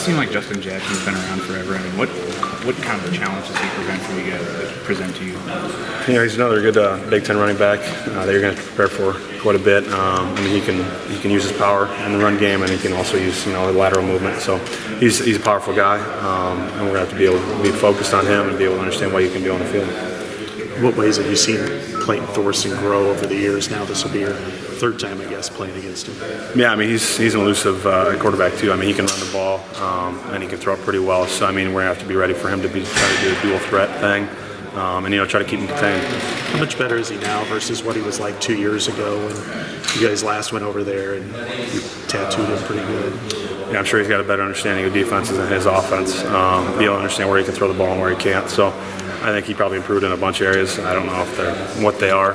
seem like Justin Jackson's been around forever. I mean, what kind of a challenge does he present to you? You know, he's another good Big Ten running back that you're going to prepare for quite a bit. I mean, he can use his power in the run game, and he can also use the lateral movement. So he's a powerful guy, and we're going to have to be able to be focused on him and be able to understand what he can do on the field. What ways have you seen Clayton Thorson grow over the years? Now this will be your third time, I guess, playing against him. Yeah, I mean, he's an elusive quarterback too. I mean, he can run the ball and he can throw it pretty well. So I mean, we're gonna have to be ready for him to try to do a dual threat thing, and try to keep him contained. How much better is he now versus what he was like 2 years ago when you guys last went over there and you tattooed him pretty good? Yeah, I'm sure he's got a better understanding of defenses and his offense. Be able to understand where he can throw the ball and where he can't. So I think he probably improved in a bunch of areas. I don't know if they're what they are,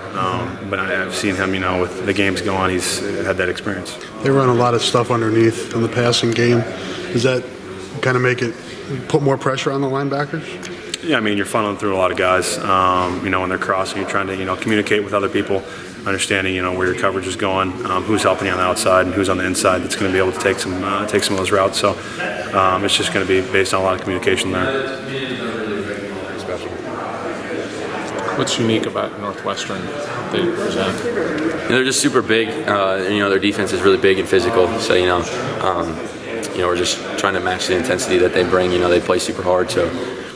but I've seen him, with the games going, he's had that experience. They run a lot of stuff underneath in the passing game. Does that kind of make it put more pressure on the linebackers? Yeah, I mean, you're funneling through a lot of guys, when they're crossing, you're trying to, communicate with other people, understanding, where your coverage is going, who's helping you on the outside and who's on the inside that's going to be able to take some of those routes. So it's just going to be based on a lot of communication there. What's unique about Northwestern they present? They're just super big. Their defense is really big and physical. So we're just trying to match the intensity that they bring. They play super hard. So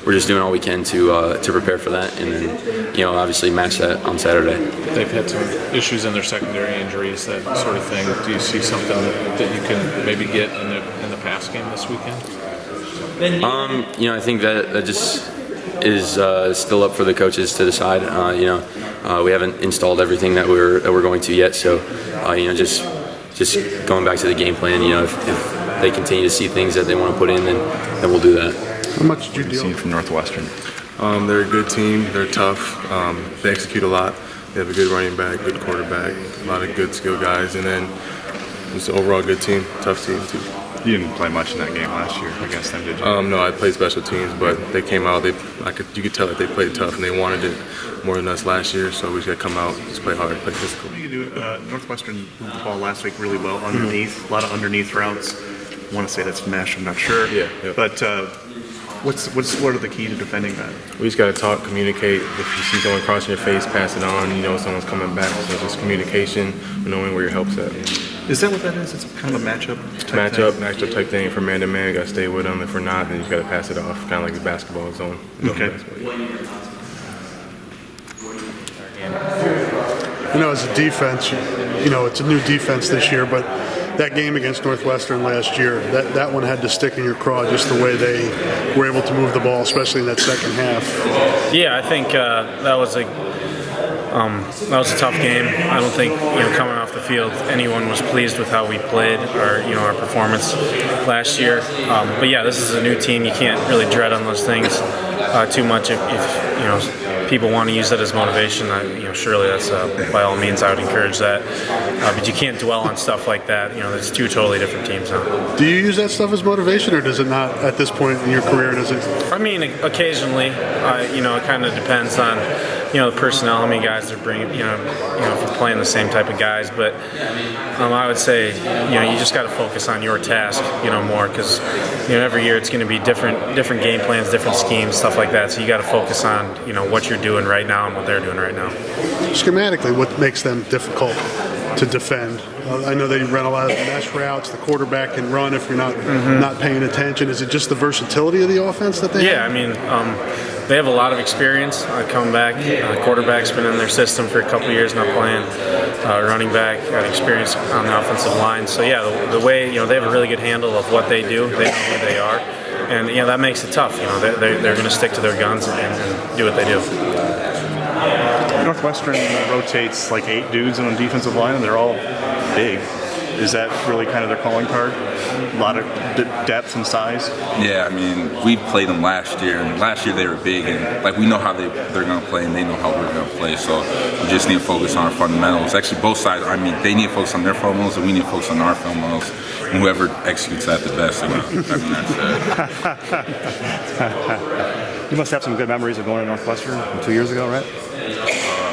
we're just doing all we can to prepare for that, and then obviously match that on Saturday. They've had some issues in their secondary injuries, that sort of thing. Do you see something that you can maybe get in the pass game this weekend? I think that just is still up for the coaches to decide. We haven't installed everything that we're going to yet, so just going back to the game plan. If they continue to see things that they want to put in, then we'll do that. How much did you seen from Northwestern? They're a good team. They're tough. They execute a lot. They have a good running back, good quarterback, a lot of good skill guys, and then it's an overall good team, tough team too. You didn't play much in that game last year against them, did you? No, I played special teams, but they came out. You could tell that they played tough and they wanted it more than us last year. So we just got to come out, just play hard, play physical. You do Northwestern moved the ball last week really well underneath, a lot of underneath routes. I want to say that's mesh, I'm not sure. Yeah. But what are the key to defending that? We just got to talk, communicate. If you see someone crossing your face, pass it on. Someone's coming back. So just communication, knowing where your help's at. Is that what that is? It's kind of a matchup type thing for man to man. Got to stay with them. If we're not, then you just got to pass it off, kind of like the basketball zone. Okay. As a defense, it's a new defense this year, but that game against Northwestern last year, that one had to stick in your craw, just the way they were able to move the ball, especially in that second half. Yeah, I think that was a tough game. I don't think coming off the field anyone was pleased with how we played or our performance last year. But yeah, this is a new team. You can't really dread on those things too much if people want to use that as motivation. Surely that's by all means I would encourage that. But you can't dwell on stuff like that. There's two totally different teams now. Do you use that stuff as motivation, or does it not at this point in your career? Does it? I mean, occasionally. It kind of depends on the personnel, how many guys they're bringing. If you're playing the same type of guys, but I would say you just got to focus on your task more, because every year it's going to be different game plans, different schemes, stuff like that. So you got to focus on what you're doing right now and what they're doing right now. Schematically, what makes them difficult to defend? I know they run a lot of mesh routes. The quarterback can run if you're not paying attention. Is it just the versatility of the offense that they have? Yeah, I mean, they have a lot of experience coming back. Quarterback's been in their system for a couple of years now playing. Running back got experience on the offensive line. So yeah, the way they have a really good handle of what they do. They know who they are, and that makes it tough. They're going to stick to their guns and do what they do. Northwestern rotates like 8 dudes on the defensive line, and they're all big. Is that really kind of their calling card? A lot of depth and size? Yeah, I mean, we played them last year, and last year they were big, and we know how they're going to play, and they know how we're going to play, so we just need to focus on our fundamentals. Actually, both sides, they need to focus on their fundamentals, and we need to focus on our fundamentals, and whoever executes that the best, that's it. You must have some good memories of going to Northwestern from 2 years ago, right?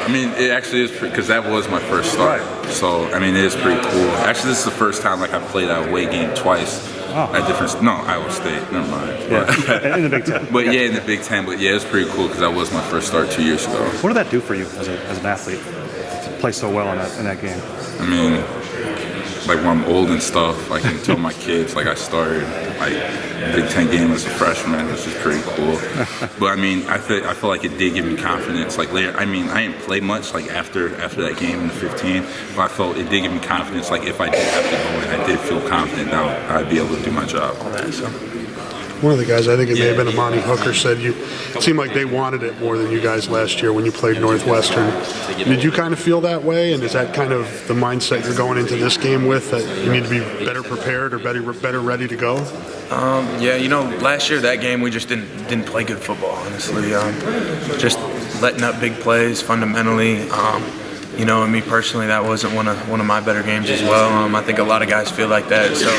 It actually is, because that was my first start. Right. So, it is pretty cool. Actually, this is the first time I've played that away game twice. at different. No, Iowa State. Never mind. Yeah, in the Big Ten. But yeah, in the Big Ten. But yeah, it was pretty cool because that was my first start 2 years ago. What did that do for you as an athlete to play so well in that game? I mean, like when I'm old and stuff, I can tell my kids like I started like Big Ten game as a freshman, which is pretty cool. But I mean, I feel like it did give me confidence. Like later, I mean, I didn't play much like after that game in the 15, but I felt it did give me confidence. Like if I did have to go in, I did feel confident that I'd be able to do my job. One of the guys, I think it may have been Amani Hooker, said it seemed like they wanted it more than you guys last year when you played Northwestern. Did you kind of feel that way? And is that kind of the mindset you're going into this game with, that you need to be better prepared or better ready to go? Yeah, last year that game we just didn't play good football, honestly. Just letting up big plays fundamentally. And me personally, that wasn't one of my better games as well. I think a lot of guys feel like that. So.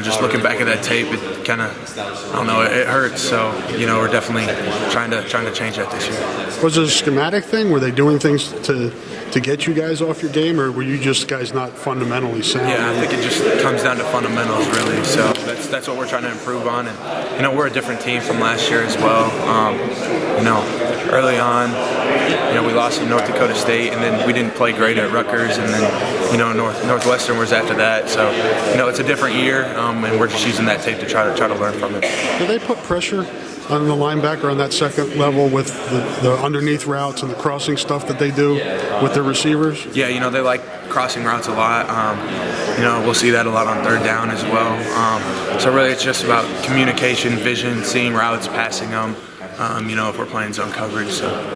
Just looking back at that tape, it kind of, it hurts. So, we're definitely trying to change that this year. Was it a schematic thing? Were they doing things to get you guys off your game, or were you just guys not fundamentally sound? Yeah, I think it just comes down to fundamentals, really. So that's what we're trying to improve on. And, we're a different team from last year as well. Early on, we lost to North Dakota State, and then we didn't play great at Rutgers, and then, Northwestern was after that. So, it's a different year, and we're just using that tape to try to learn from it. Do they put pressure on the linebacker on that second level with the underneath routes and the crossing stuff that they do with their receivers? Yeah, they like crossing routes a lot. We'll see that a lot on third down as well. So really it's just about communication, vision, seeing routes, passing them, if we're playing zone coverage. So.